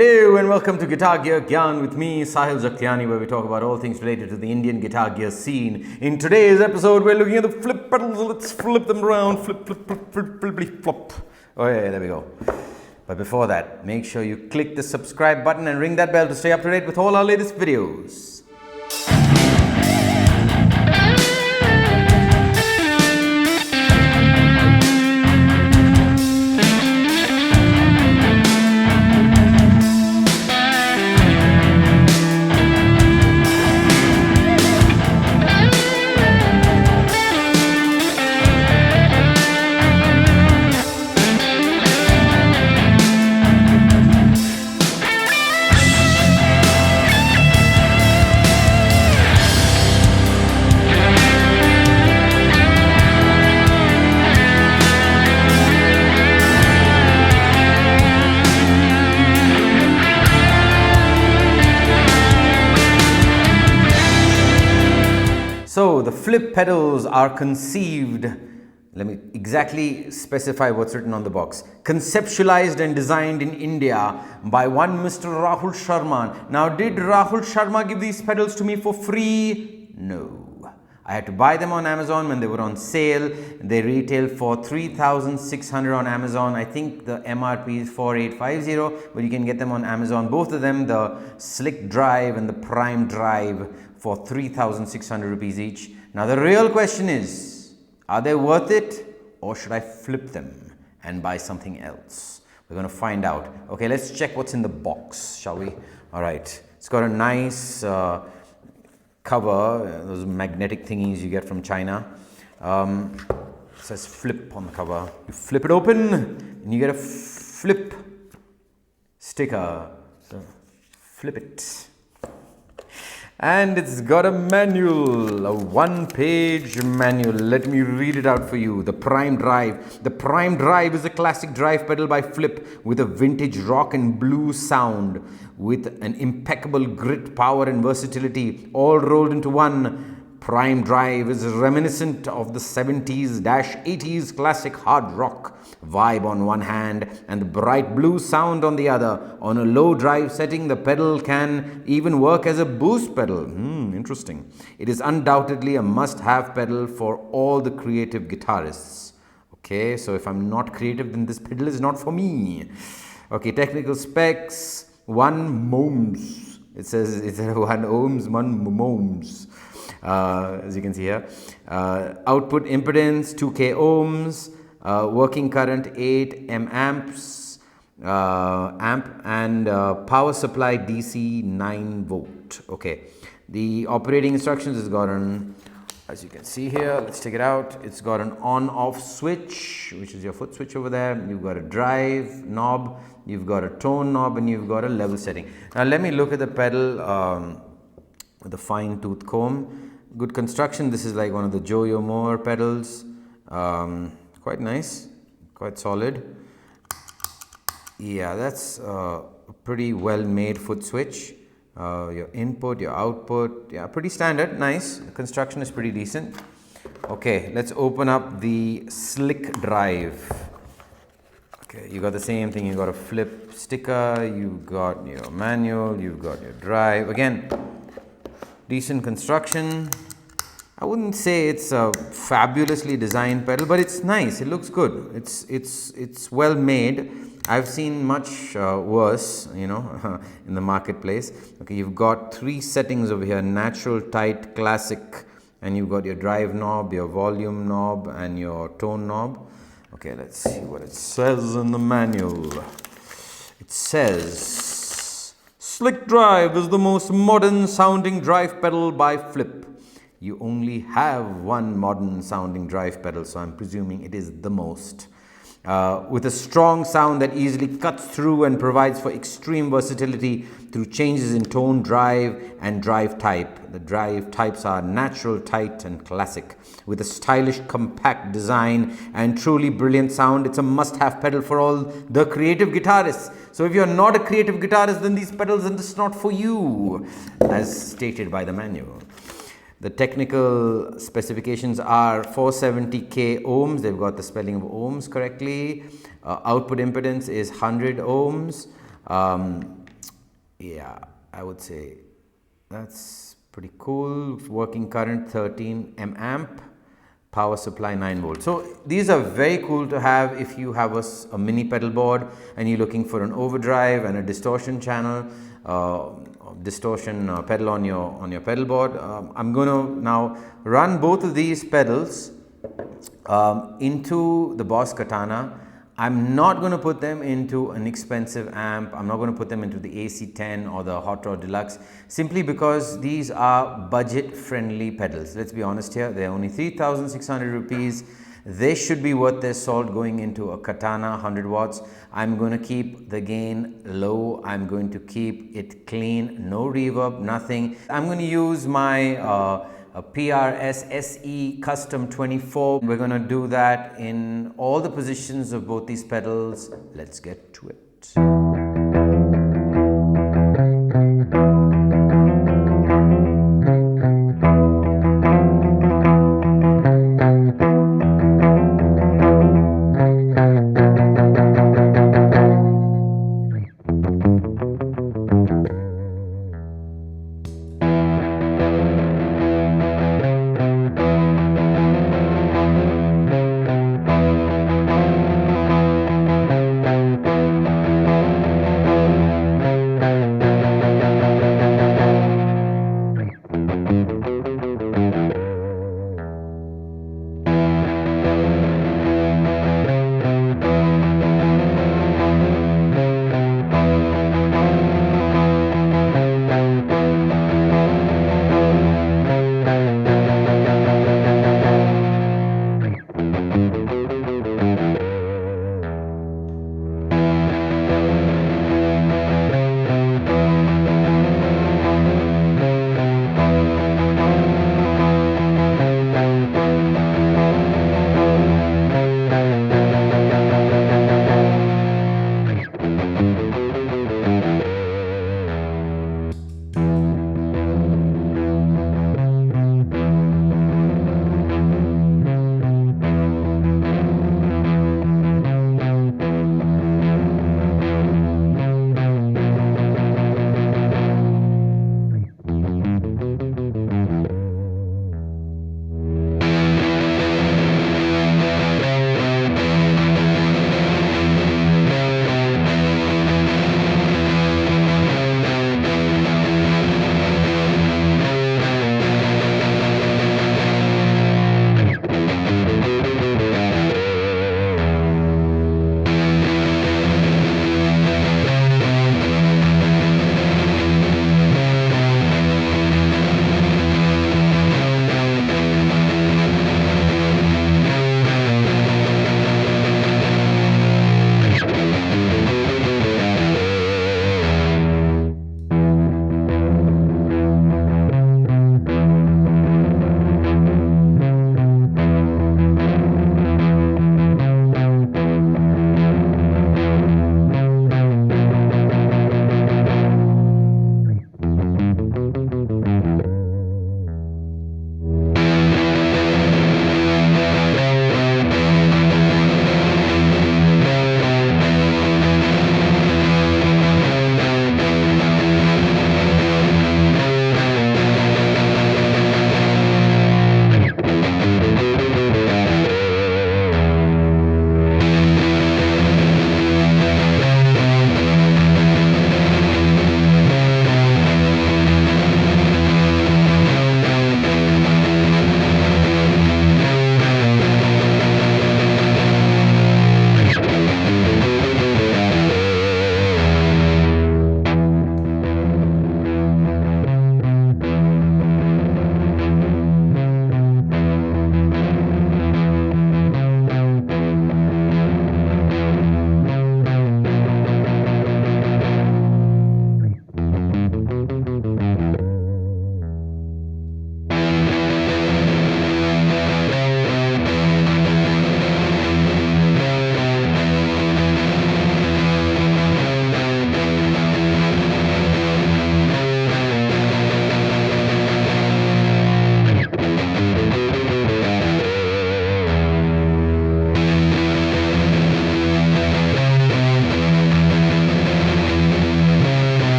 Hello and welcome to Guitar Gear Gyan with me, Sahil Jagtiani, where we talk about all things related to the Indian guitar gear scene. In today's episode, we're looking at the flip pedals. Let's flip them around. Flip, flip, flip, flip, flip, flop. Oh yeah, there we go. But before that, make sure you click the subscribe button and ring that bell to stay up to date with all our latest videos. So the flip pedals are conceived, let me exactly specify what's written on the box, conceptualized and designed in India by one Mr. Rahul Sharma. Now, did Rahul Sharma give these pedals to me for free? No. I had to buy them on Amazon when they were on sale. They retail for 3,600 on Amazon. I think the MRP is 4,850, but you can get them on Amazon. Both of them, the Slick Drive and the Prime Drive, for 3,600 rupees each. Now the real question is, are they worth it, or should I flip them and buy something else? We're going to find out. Okay, let's check what's in the box, shall we? All right, it's got a nice cover, those magnetic thingies you get from China. It says flip on the cover. You flip it open and you get a flip sticker. So flip it. And it's got a manual, a one-page manual. Let me read it out for you. The Prime Drive. The Prime Drive is a classic drive pedal by Flip with a vintage rock and blues sound, with an impeccable grit, power and versatility all rolled into one. Prime Drive is reminiscent of the 70s-80s classic hard rock vibe on one hand and the bright blues sound on the other. On a low drive setting, the pedal can even work as a boost pedal. Interesting. It is undoubtedly a must-have pedal for all the creative guitarists. Okay, so if I'm not creative, then this pedal is not for me. Okay, technical specs, 1 ohms. It says it's 1 ohms, 1 ohms. As you can see here, output impedance 2k ohms, working current 8 amps, amp, and power supply DC 9 volt. Okay, the operating instructions is got an, as you can see here, let's take it out. It's got an on-off switch, which is your foot switch over there. You've got a drive knob, you've got a tone knob, and you've got a level setting. Now let me look at the pedal with a fine-tooth comb. Good construction. This is like one of the Joyo Moore pedals. Quite nice, quite solid. Yeah, that's a pretty well made foot switch. Your input, your output, yeah, pretty standard, nice. The construction is pretty decent. Okay, let's open up the Slick Drive. Okay, you got the same thing. You got a flip sticker, you've got your manual, you've got your drive. Again, decent construction. I wouldn't say it's a fabulously designed pedal, but it's nice. It looks good. It's well made. I've seen much worse, you know, in the marketplace. Okay, you've got 3 settings over here: natural, tight, classic, and you've got your drive knob, your volume knob, and your tone knob. Okay, let's see what it says in the manual. It says, Slick Drive is the most modern sounding drive pedal by Flip. You only have one modern sounding drive pedal, so I'm presuming it is the most. With a strong sound that easily cuts through and provides for extreme versatility through changes in tone, drive, and drive type. The drive types are natural, tight, and classic. With a stylish, compact design and truly brilliant sound, it's a must-have pedal for all the creative guitarists. So if you're not a creative guitarist, then these pedals are just not for you, as stated by the manual. The technical specifications are 470k ohms. They've got the spelling of ohms correctly. Output impedance is 100 ohms. yeah, I would say that's pretty cool. Working current 13 amp, power supply 9 volts. So these are very cool to have if you have a mini pedal board and you're looking for an overdrive and a distortion channel, distortion pedal on your pedal board. I'm going to now run both of these pedals into the Boss Katana. I'm not going to put them into an expensive amp. I'm not going to put them into the AC10 or the Hot Rod Deluxe, simply because these are budget friendly pedals. Let's be honest here, they're only 3,600 rupees. They should be worth their salt going into a Katana 100 watts. I'm going to keep the gain low. I'm going to keep it clean, no reverb, nothing. I'm going to use my a PRS SE Custom 24. We're going to do that in all the positions of both these pedals. Let's get to it.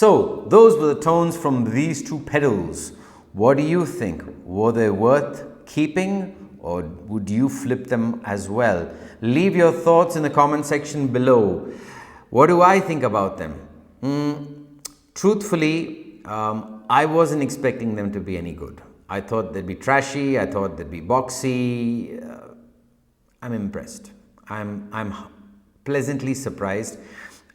So those were the tones from these two pedals. What do you think? Were they worth keeping, or would you flip them as well? Leave your thoughts in the comment section below. What do I think about them? Truthfully, I wasn't expecting them to be any good. I thought they'd be trashy. I thought they'd be boxy. I'm impressed. I'm pleasantly surprised.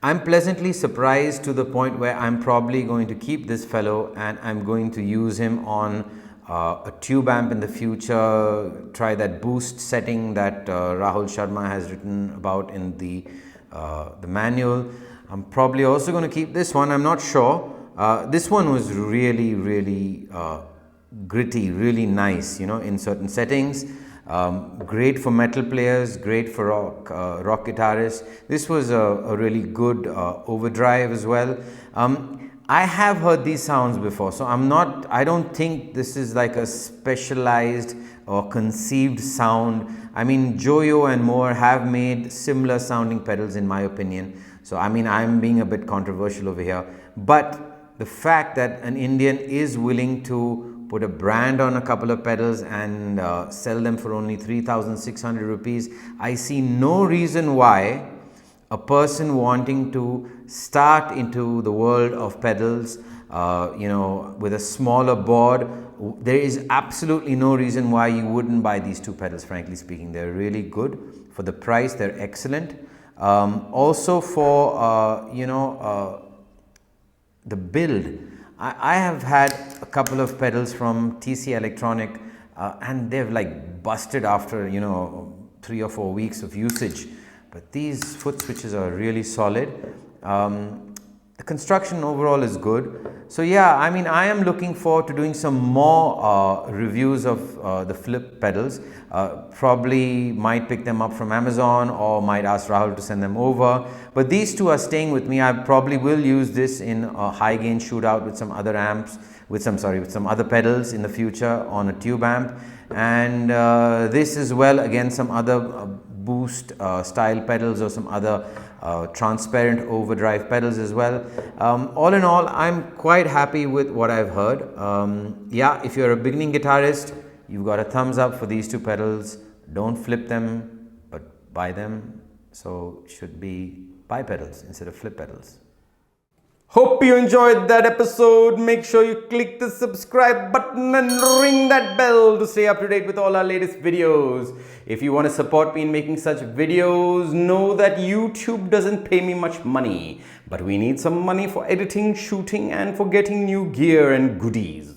I'm pleasantly surprised to the point where I'm probably going to keep this fellow and I'm going to use him on a tube amp in the future. Try that boost setting that Rahul Sharma has written about in the manual. I'm probably also going to keep this one. I'm not sure. This one was really gritty, really nice, you know, in certain settings. Great for metal players, great for rock guitarists. This was a really good overdrive as well. I have heard these sounds before, so I don't think this is like a specialized or conceived sound. I mean, Joyo and Moore have made similar sounding pedals in my opinion. So I mean, I'm being a bit controversial over here, but the fact that an Indian is willing to put a brand on a couple of pedals and sell them for only 3,600 rupees, I see no reason why a person wanting to start into the world of pedals, you know, with a smaller board, there is absolutely no reason why you wouldn't buy these two pedals. Frankly speaking, they're really good for the price. They're excellent. Also for you know, the build. I have had a couple of pedals from TC Electronic and they've like busted after, you know, 3 or 4 weeks of usage. But these foot switches are really solid. The construction overall is good. So yeah, I mean, I am looking forward to doing some more reviews of the flip pedals. Probably might pick them up from Amazon or might ask Rahul to send them over. But these two are staying with me. I probably will use this in a high gain shootout with some other amps, with some other pedals in the future on a tube amp. And this as well, again, some other boost style pedals or some other transparent overdrive pedals as well. All in all, I'm quite happy with what I've heard. Yeah, if you're a beginning guitarist, you've got a thumbs up for these two pedals. Don't flip them, but buy them. So should be buy pedals instead of flip pedals. Hope you enjoyed that episode. Make sure you click the subscribe button and ring that bell to stay up to date with all our latest videos. If you want to support me in making such videos, know that YouTube doesn't pay me much money, but we need some money for editing, shooting, and for getting new gear and goodies.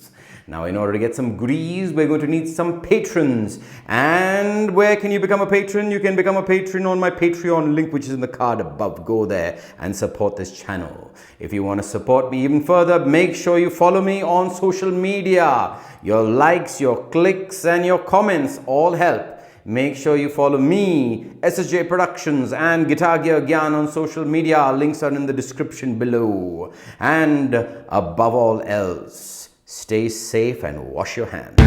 Now, in order to get some goodies, we're going to need some patrons. And where can you become a patron? You can become a patron on my Patreon link, which is in the card above. Go there and support this channel. If you want to support me even further, make sure you follow me on social media. Your likes, your clicks, and your comments all help. Make sure you follow me, SSJ Productions, and Gear Gyan on social media. Links are in the description below. And above all else, stay safe and wash your hands.